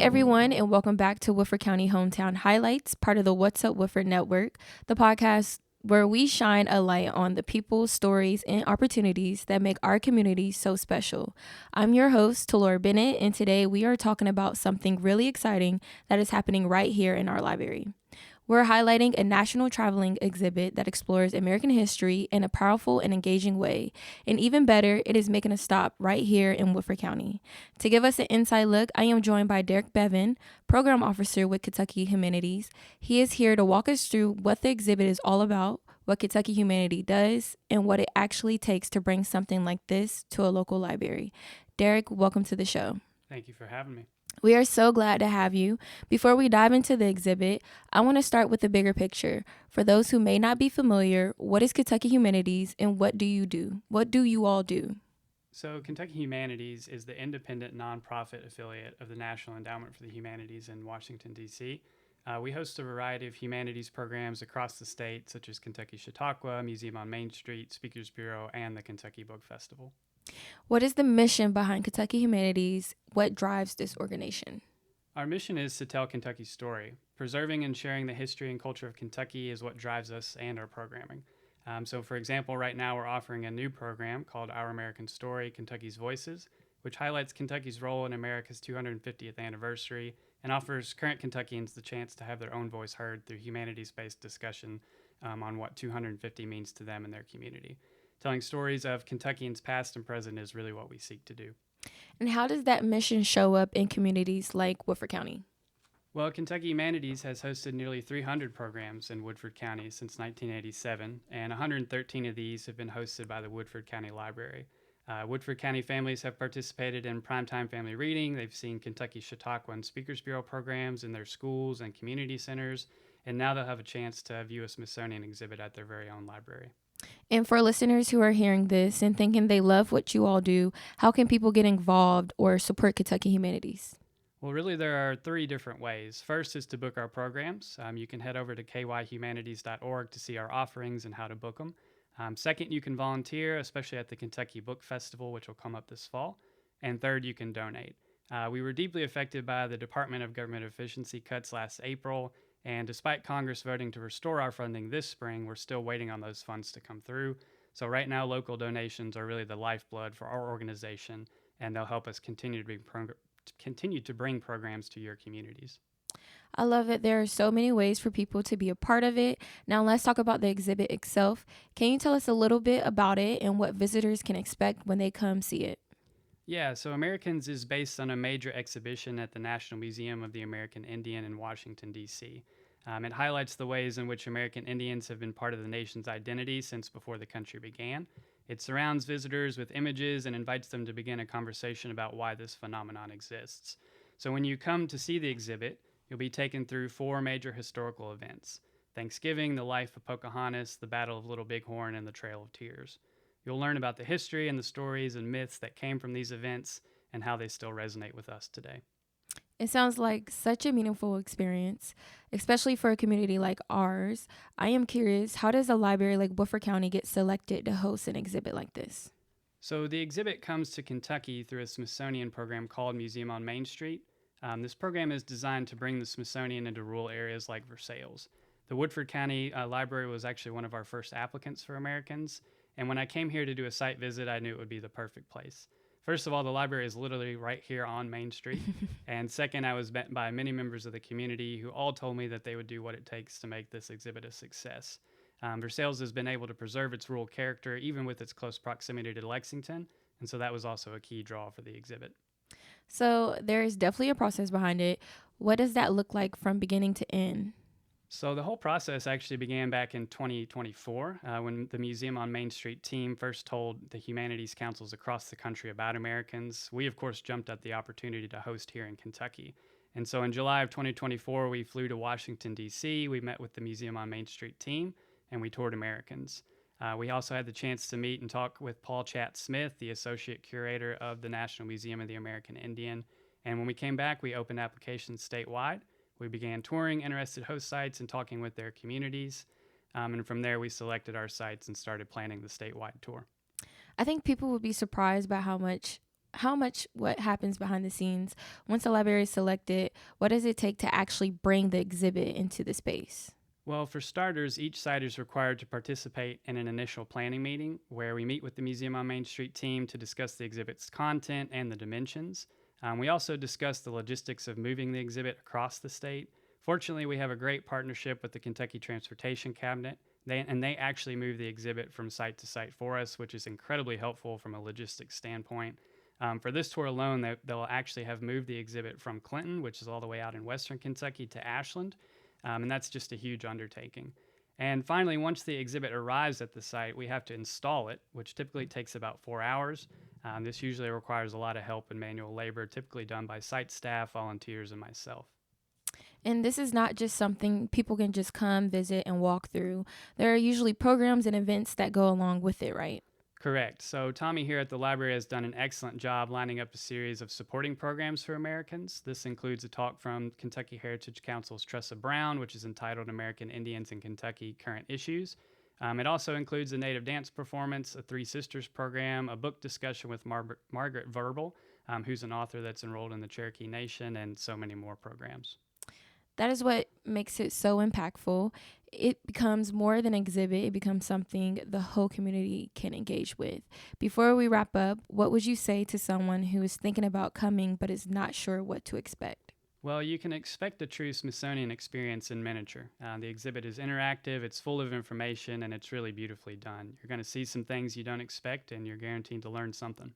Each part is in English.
everyone, and welcome back to Woodford County Hometown Highlights, part of the What's Up Woodford Network, the podcast where we shine a light on the people, stories, and opportunities that make our community so special. I'm your host, Talor Bennett, and today we are talking about something really exciting that is happening right here in our library. We're highlighting a national traveling exhibit that explores American history in a powerful and engaging way. And even better, it is making a stop right here in Woodford County. To give us an inside look, I am joined by Beaven, Program Officer with Kentucky Humanities. He is here to walk us through what the exhibit is all about, what Kentucky Humanities does, and what it actually takes to bring something like this to a local library. Derek, welcome to the show. Thank you for having me. We are so glad to have you. Before we dive into the exhibit, I want to start with the bigger picture. For those who may not be familiar, what is Kentucky Humanities and what do you do? What do you all do? So, Kentucky Humanities is the independent nonprofit affiliate of the National Endowment for the Humanities in Washington, D.C. We host a variety of humanities programs across the state, such as Kentucky Chautauqua, Museum on Main Street, Speakers Bureau, and the Kentucky Book Festival. What is the mission behind Kentucky Humanities? What drives this organization? Our mission is to tell Kentucky's story. Preserving and sharing the history and culture of Kentucky is what drives us and our programming. So, for example, right now we're offering a new program called Our American Story, Kentucky's Voices, which highlights Kentucky's role in America's 250th anniversary and offers current Kentuckians the chance to have their own voice heard through humanities-based discussion on what 250 means to them and their community. Telling stories of Kentuckians past and present is really what we seek to do. And how does that mission show up in communities like Woodford County? Well, Kentucky Humanities has hosted nearly 300 programs in Woodford County since 1987, and 113 of these have been hosted by the Woodford County Library. Woodford County families have participated in primetime family reading. They've seen Kentucky Chautauqua and Speakers Bureau programs in their schools and community centers, and now they'll have a chance to view a Smithsonian exhibit at their very own library. And for listeners who are hearing this and thinking they love what you all do, how can people get involved or support Kentucky Humanities? Well, really, there are three different ways. First is to book our programs. You can head over to kyhumanities.org to see our offerings and how to book them. Second, you can volunteer, especially at the Kentucky Book Festival, which will come up this fall. And third, you can donate. We were deeply affected by the Department of Government Efficiency cuts last April, and despite Congress voting to restore our funding this spring, we're still waiting on those funds to come through. So right now, local donations are really the lifeblood for our organization, and they'll help us continue to bring programs to your communities. I love it. There are so many ways for people to be a part of it. Now let's talk about the exhibit itself. Can you tell us a little bit about it and what visitors can expect when they come see it? Yeah, so Americans is based on a major exhibition at the National Museum of the American Indian in Washington, D.C. It highlights the ways in which American Indians have been part of the nation's identity since before the country began. It surrounds visitors with images and invites them to begin a conversation about why this phenomenon exists. So when you come to see the exhibit, you'll be taken through four major historical events: Thanksgiving, the life of Pocahontas, the Battle of Little Bighorn, and the Trail of Tears. You'll learn about the history and the stories and myths that came from these events and how they still resonate with us today. It sounds like such a meaningful experience, especially for a community like ours. I am curious, how does a library like Woodford County get selected to host an exhibit like this? So the exhibit comes to Kentucky through a Smithsonian program called Museum on Main Street. This program is designed to bring the Smithsonian into rural areas like Versailles. The Woodford County Library was actually one of our first applicants for Americans, and when I came here to do a site visit, I knew it would be the perfect place. First of all, the library is literally right here on Main Street. And second, I was met by many members of the community who all told me that they would do what it takes to make this exhibit a success. Versailles has been able to preserve its rural character, even with its close proximity to Lexington, and so that was also a key draw for the exhibit. So there is definitely a process behind it. What does that look like from beginning to end? So the whole process actually began back in 2024 when the Museum on Main Street team first told the humanities councils across the country about Americans. We, of course, jumped at the opportunity to host here in Kentucky. And so in July of 2024, we flew to Washington, D.C. We met with the Museum on Main Street team, and we toured Americans. We also had the chance to meet and talk with Paul Chatt-Smith, the associate curator of the National Museum of the American Indian. And when we came back, we opened applications statewide. We began touring interested host sites and talking with their communities. And from there, we selected our sites and started planning the statewide tour. I think people would be surprised by how much what happens behind the scenes? Once a library is selected, what does it take to actually bring the exhibit into the space? Well, for starters, each site is required to participate in an initial planning meeting where we meet with the Museum on Main Street team to discuss the exhibit's content and the dimensions. We also discuss the logistics of moving the exhibit across the state. Fortunately, we have a great partnership with the Kentucky Transportation Cabinet. They actually move the exhibit from site to site for us, which is incredibly helpful from a logistics standpoint. For this tour alone, they'll actually have moved the exhibit from Clinton, which is all the way out in western Kentucky, to Ashland, and that's just a huge undertaking. And finally, once the exhibit arrives at the site, we have to install it, which typically takes about 4 hours. This usually requires a lot of help and manual labor, typically done by site staff, volunteers, and myself. And this is not just something people can just come, visit, and walk through. There are usually programs and events that go along with it, right? Correct. So Tommy here at the library has done an excellent job lining up a series of supporting programs for Americans. This includes a talk from Kentucky Heritage Council's Tressa Brown, which is entitled American Indians in Kentucky Current Issues. It also includes a native dance performance, a Three Sisters program, a book discussion with Margaret Verbal, who's an author that's enrolled in the Cherokee Nation, and so many more programs. That is what makes it so impactful. It becomes more than an exhibit, it becomes something the whole community can engage with. Before we wrap up, what would you say to someone who is thinking about coming but is not sure what to expect? Well, you can expect a true Smithsonian experience in miniature. The exhibit is interactive, it's full of information, and it's really beautifully done. You're going to see some things you don't expect, and you're guaranteed to learn something.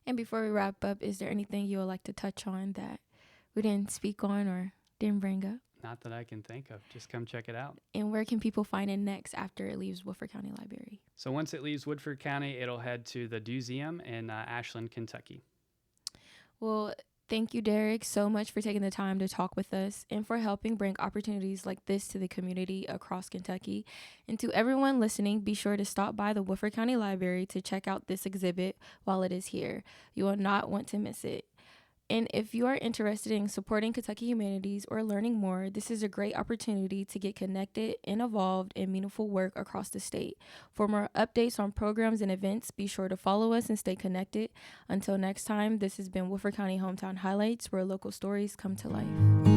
And before we wrap up, is there anything you would like to touch on that we didn't speak on or didn't bring up? Not that I can think of. Just come check it out. And where can people find it next after it leaves Woodford County Library? So once it leaves Woodford County, it'll head to the Museum in Ashland, Kentucky. Well, thank you, Derek, so much for taking the time to talk with us and for helping bring opportunities like this to the community across Kentucky. And to everyone listening, be sure to stop by the Woodford County Library to check out this exhibit while it is here. You will not want to miss it. And if you are interested in supporting Kentucky Humanities or learning more, this is a great opportunity to get connected and involved in meaningful work across the state. For more updates on programs and events, be sure to follow us and stay connected. Until next time, this has been Woodford County Hometown Highlights, where local stories come to life.